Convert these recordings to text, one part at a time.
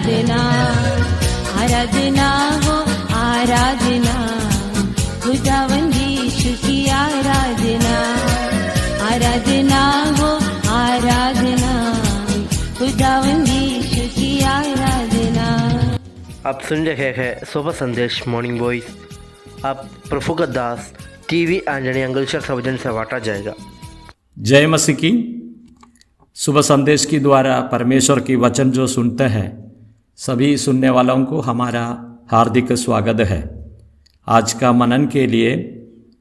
आराधना, आराधना हो आराधना, खुदावंद यीशु की आराधना, आराधना हो आराधना, खुदावंद यीशु की आराधना। आप सुन रहे हैं सुबह संदेश मॉर्निंग वॉइस। अब प्रफुल्ल दास टीवी आंजणी अंगुलचर सौजन से बांटा जाएगा। जय मसीह की। सुबह संदेश के द्वारा परमेश्वर की वचन जो सुनते हैं सभी सुनने वालों को हमारा हार्दिक स्वागत है। आज का मनन के लिए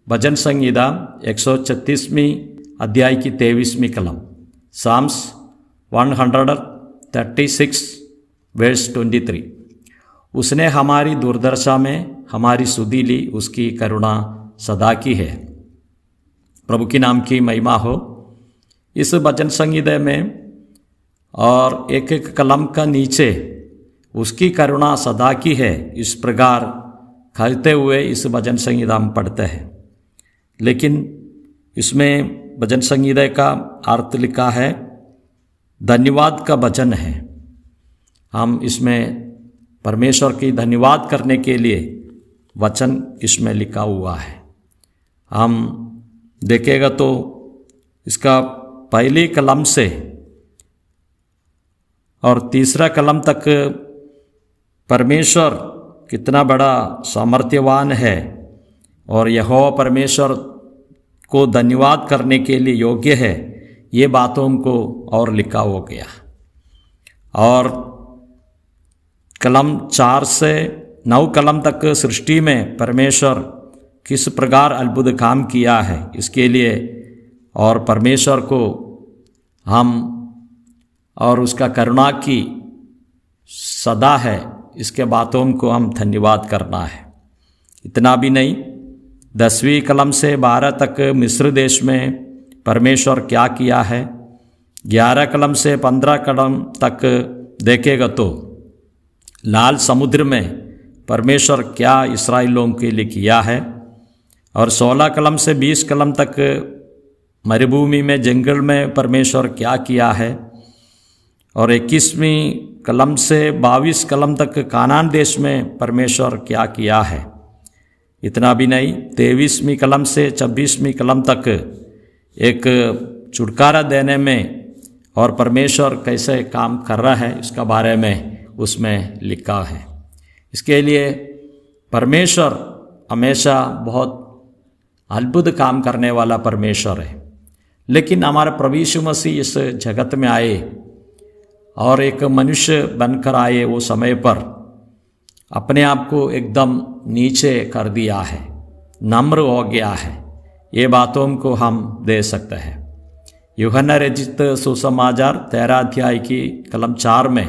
भजन संहिता 136वीं अध्याय की 23वीं कलम साम्स 136 वर्स 23। उसने हमारी दुर्दशा में हमारी सुधि ली, उसकी करुणा सदा की है। प्रभु की नाम की महिमा हो। इस भजन संहिता में और एक एक कलम का नीचे उसकी करुणा सदा की है, इस प्रकार कहते हुए इस भजन संहिता हम पढ़ते हैं। लेकिन इसमें भजन संहिता का अर्थ लिखा है धन्यवाद का वचन है। हम इसमें परमेश्वर की धन्यवाद करने के लिए वचन इसमें लिखा हुआ है। हम देखेगा तो इसका पहली कलम से और तीसरा कलम तक परमेश्वर कितना बड़ा सामर्थ्यवान है और यहोवा परमेश्वर को धन्यवाद करने के लिए योग्य है, ये बातों को और लिखा हो गया। और कलम 4 से 9 कलम तक सृष्टि में परमेश्वर किस प्रकार अद्भुत काम किया है इसके लिए और परमेश्वर को हम और उसका करुणा की सदा है, इसके बातों को हम धन्यवाद करना है। इतना भी नहीं, 10वीं कलम से 12 तक मिस्र देश में परमेश्वर क्या किया है, 11 कलम से 15 कलम तक देखेगा तो लाल समुद्र में परमेश्वर क्या इस्राएलियों के लिए किया है, और 16 कलम से 20 कलम तक मरुभूमि में जंगल में परमेश्वर क्या किया है, और 21वीं कलम से 22 कलम तक कानान देश में परमेश्वर क्या किया है। इतना भी नहीं, 23वीं कलम से 26वीं कलम तक एक छुटकारा देने में और परमेश्वर कैसे काम कर रहा है इसका बारे में उसमें लिखा है। इसके लिए परमेश्वर हमेशा बहुत अद्भुत काम करने वाला परमेश्वर है। लेकिन हमारा प्रभु यीशु मसीह इस जगत में आए और एक मनुष्य बनकर आए, वो समय पर अपने आप को एकदम नीचे कर दिया है, नम्र हो गया है। ये बातों को हम दे सकते हैं। यूहन्ना रचित सुसमाचार 13 अध्याय की कलम 4 में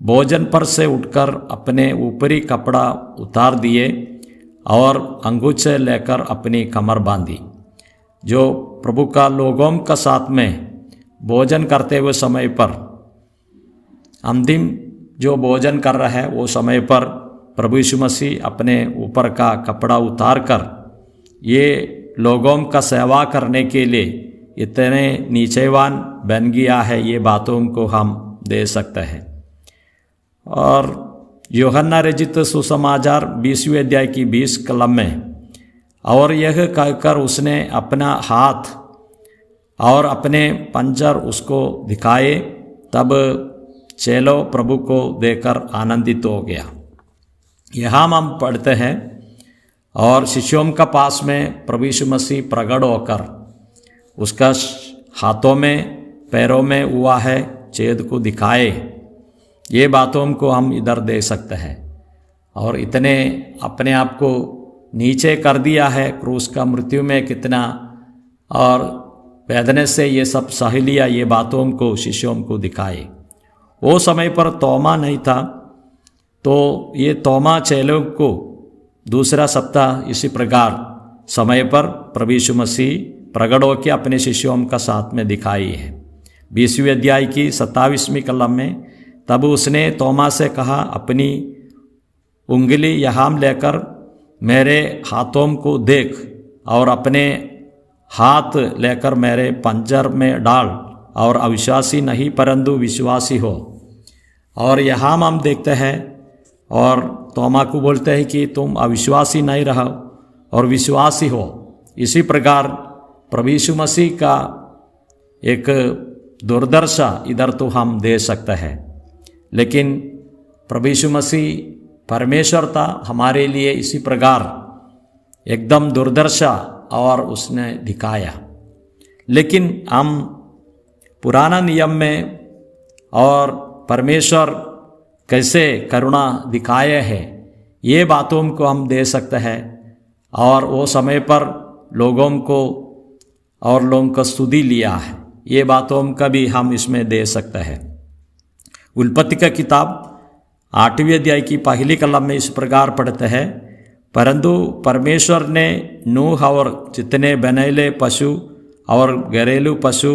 भोजन पर से उठकर अपने ऊपरी कपड़ा उतार दिए और अंगूछे लेकर अपनी कमर बांधी। जो प्रभु का लोगों का साथ में भोजन करते हुए समय पर अंतिम जो भोजन कर रहा है वो समय पर प्रभु यीशु मसीह अपने ऊपर का कपड़ा उतार कर ये लोगों का सेवा करने के लिए इतने नीचेवान बन गया है, ये बातों को हम दे सकते हैं। और यूहन्ना रचित सुसमाचार 20वें अध्याय की 20 कलम में और यह कहकर उसने अपना हाथ और अपने पंजर उसको दिखाए, तब चेलो प्रभु को देखकर आनंदित हो गया। यहाँ हम पढ़ते हैं और शिष्यों का पास में प्रभु यीशु मसीह प्रकट होकर उसका हाथों में पैरों में हुआ है छेद को दिखाए। ये बातों को हम इधर दे सकते हैं। और इतने अपने आप को नीचे कर दिया है क्रूस का मृत्यु में कितना, और वेदने से ये सब सह लिया, ये बातों को शिष्यों को दिखाए। वो समय पर तोमा नहीं था, तो ये तोमा चेलों को दूसरा सप्ताह इसी प्रकार समय पर प्रभु यीशु मसीह प्रकट होकर अपने शिष्यों का साथ में दिखाई है। 20वें अध्याय की 27वीं कलम में तब उसने तोमा से कहा, अपनी उंगली यहाँ लेकर मेरे हाथों को देख और अपने हाथ लेकर मेरे पंजर में डाल, और अविश्वासी नहीं परंतु विश्वासी हो। और यहाँ हम देखते हैं और तोमा को बोलते हैं कि तुम अविश्वासी नहीं रहो और विश्वासी हो। इसी प्रकार प्रभु यीशु मसीह का एक दुर्दशा इधर तो हम दे सकते हैं, लेकिन प्रभु यीशु मसीह परमेश्वर था, हमारे लिए इसी प्रकार एकदम दुर्दशा और उसने दिखाया। लेकिन हम पुराना नियम में और परमेश्वर कैसे करुणा दिखाए है ये बातों को हम दे सकते हैं, और वो समय पर लोगों को और लोगों का स्तुति लिया है, ये बातों का भी हम इसमें दे सकते हैं। उत्पत्ति का किताब 8वें अध्याय की पहली कलम में इस प्रकार पढ़ते हैं, परंतु परमेश्वर ने नूह और जितने बनैले पशु और घरेलू पशु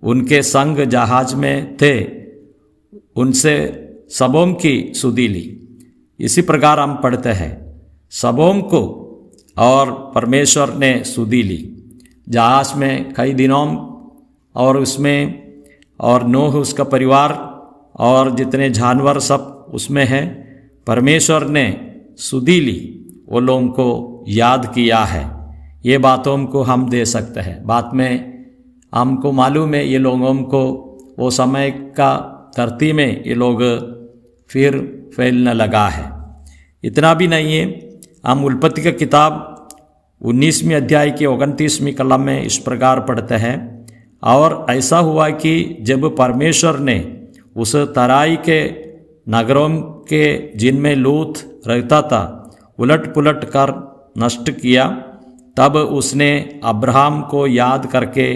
उनके संग जहाज में थे उनसे सबों की सुधि ली। इसी प्रकार हम पढ़ते हैं सबों को और परमेश्वर ने सुधि ली। जहाज में कई दिनों और उसमें और नूह उसका परिवार और जितने जानवर सब उसमें हैं, परमेश्वर ने सुधि ली, वो लोगों को याद किया है। ये बातों को हम दे सकते हैं। बाद में हमको मालूम है ये लोगों को वो समय का धरती में ये लोग फिर फैलने लगा है। इतना भी नहीं है, हम उत्पत्ति का किताब 19वें अध्याय के 29वें कलम में इस प्रकार पढ़ते हैं, और ऐसा हुआ कि जब परमेश्वर ने उस तराई के नगरों के जिनमें लूत रहता था उलट पुलट कर नष्ट किया, तब उसने अब्राहम को याद करके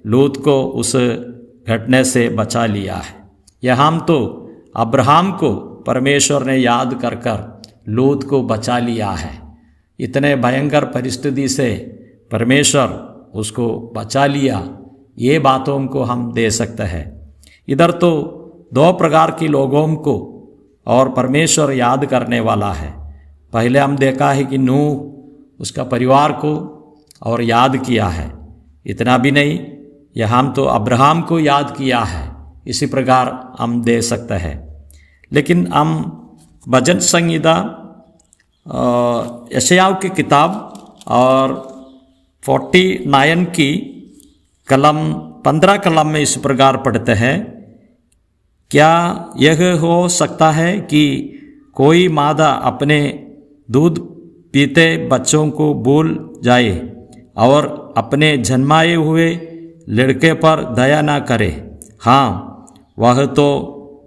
लूत को उस घटने से बचा लिया है। यहाँ तो अब्राहम को परमेश्वर ने याद कर कर लूत को बचा लिया है। इतने भयंकर परिस्थिति से परमेश्वर उसको बचा लिया, ये बातों को हम दे सकते हैं। इधर तो दो प्रकार के लोगों को और परमेश्वर याद करने वाला है। पहले हम देखा है कि नूह उसका परिवार को और याद किया है। इतना भी नहीं, यहाँ तो अब्राहम को याद किया है। इसी प्रकार हम दे सकते हैं। लेकिन हम भजन संहिता यशायाह की किताब और 49 की कलम 15 कलम में इस प्रकार पढ़ते हैं, क्या यह हो सकता है कि कोई मादा अपने दूध पीते बच्चों को भूल जाए और अपने जन्माए हुए लड़के पर दया ना करे? हाँ, वह तो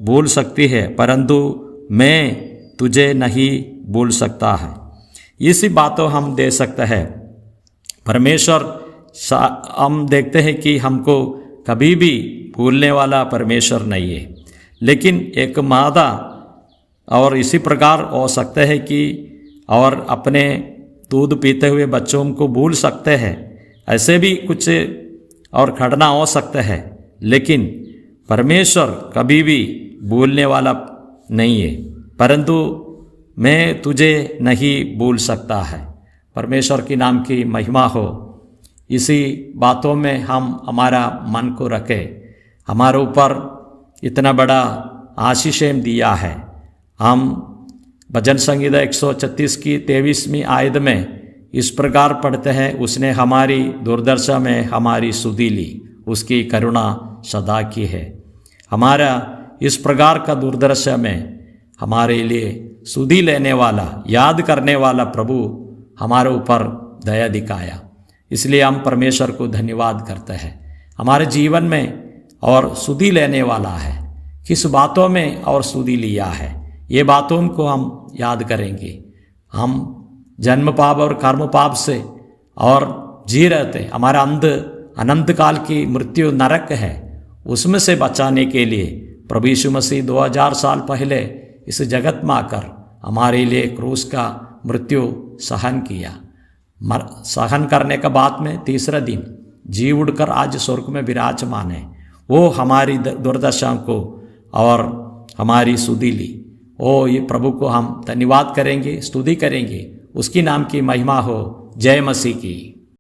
भूल सकती है, परंतु मैं तुझे नहीं भूल सकता है। इसी बातों हम दे सकते हैं। परमेश्वर हम देखते हैं कि हमको कभी भी भूलने वाला परमेश्वर नहीं है, लेकिन एक मादा और इसी प्रकार हो सकते हैं कि और अपने दूध पीते हुए बच्चों को भूल सकते हैं। ऐसे भी कुछ और घटना हो सकते हैं, लेकिन परमेश्वर कभी भी भूलने वाला नहीं है। परंतु मैं तुझे नहीं भूल सकता है। परमेश्वर के नाम की महिमा हो। इसी बातों में हम हमारा मन को रखें। हमारे ऊपर इतना बड़ा आशीषें दिया है। हम भजन संहिता 136 की 23वीं आयत में इस प्रकार पढ़ते हैं, उसने हमारी दुर्दशा में हमारी सुधि ली, उसकी करुणा सदा की है। हमारा इस प्रकार का दुर्दशा में हमारे लिए सुधि लेने वाला, याद करने वाला प्रभु हमारे ऊपर दया दिखाया। इसलिए हम परमेश्वर को धन्यवाद करते हैं। हमारे जीवन में और सुधि लेने वाला है। किस बातों में और सुधि लिया है, ये बातों को हम याद करेंगे। हम जन्म पाप और कर्म पाप से और जी रहते, हमारा अनंत काल की मृत्यु नरक है, उसमें से बचाने के लिए प्रभु यीशु मसीह 2000 साल पहले इस जगत में आकर हमारे लिए क्रूस का मृत्यु सहन किया। सहन करने के बाद में तीसरा दिन जी उड़कर आज स्वर्ग में विराजमान है। वो हमारी दुर्दशा को और हमारी सुधि ली। ओ ये प्रभु को हम धन्यवाद करेंगे, स्तुति करेंगे। उसकी नाम की महिमा हो। जय मसीह की।